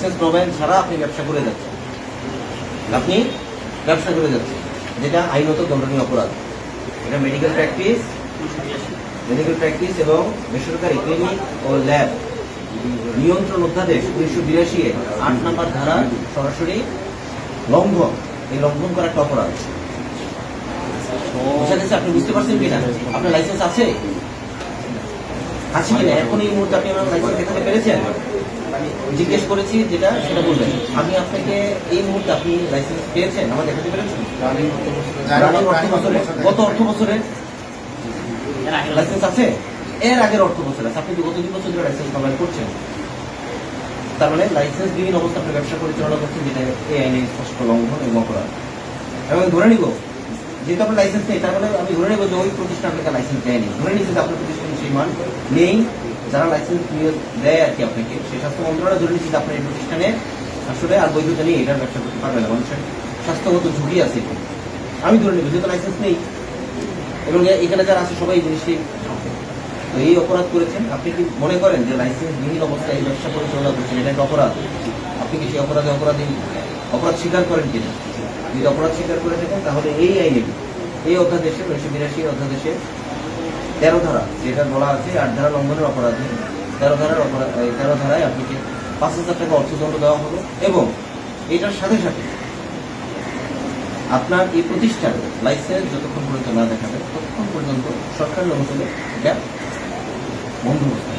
Licence নবায়ন ছাড়া আপনি ব্যবসা করে যাচ্ছেন, যেটা আইনত দণ্ডনীয় অপরাধ। এটা মেডিকেল প্র্যাকটিস এবং বেসরকারি ক্লিনিক ও ল্যাব নিয়ন্ত্রণ অধ্যাদেশ 1982 এর 8 নম্বর ধারা সরাসরি লঙ্ঘন। এই লঙ্ঘন করা একটা অপরাধ। বোঝা গেছে? আপনি বুঝতে পারছেন কিনা? আপনার লাইসেন্স আছে কিনা? এখন এই মুহূর্তে আপনি আমার লাইসেন্স দেখাতে পেরেছেন? জিজ্ঞেস করেছি যেটা সেটা বলবেন। আমি আপনাকে এই মুহূর্তে আপনি লাইসেন্স পেয়েছেন, আমার দেখাতে পেরেছেন? গত অর্থ বছরে লাইসেন্স আছে, এর আগের অর্থ বছর আছে। আপনি গত 2 বছর ধরে লাইসেন্স নবায়ন করছেন, তার মানে লাইসেন্স বিহীন অবস্থা আপনি ব্যবসা পরিচালনা করছেন, যেটা এই আইনের স্পষ্ট লঙ্ঘন এবং অপরাধ। এবং ধরে নিব যেহেতু আপনার লাইসেন্স নেই, তার মানে আমি ধরে নেব যে ওই প্রতিষ্ঠান আপনাকে লাইসেন্স দেয়নি। ধরে নিচ্ছি যে আপনার প্রতিষ্ঠানে সেই মান নেই, যারা লাইসেন্স দেয় আর কি আপনাকে, সেই স্বাস্থ্য মন্ত্রণালয় ধরে নিচ্ছি যে আপনার এই প্রতিষ্ঠানে আসলে আর বৈধতা নেই, এটার ব্যবসা করতে পারবে না, মানুষের স্বাস্থ্যগত ঝুঁকি আছে। আমি ধরে নেব যেহেতু লাইসেন্স নেই এবং এখানে যারা আছে সবাই এই জিনিসটি এই অপরাধ করেছেন। আপনি কি মনে করেন যে লাইসেন্স বিহীন অবস্থায় এই ব্যবসা পরিচালনা করছেন, এটা একটা অপরাধ? আপনি কি সেই অপরাধ স্বীকার করেন কিনা? যদি অপরাধ স্বীকার করে থাকেন তাহলে এই আইনে, এই অধ্যাদেশে 1982 অধ্যাদেশে 13 ধারা, যেটা বলা আছে 8 ধারা লঙ্ঘনের অপরাধে 13 ধারায় আপনাকে 5,000 টাকা অর্থদণ্ড দেওয়া হবে এবং এটার সাথে সাথে আপনার এই প্রতিষ্ঠান লাইসেন্স যতক্ষণ পর্যন্ত না দেখাবে ততক্ষণ পর্যন্ত সরকারি অনুমোদনে এটা বন্ধ হবে।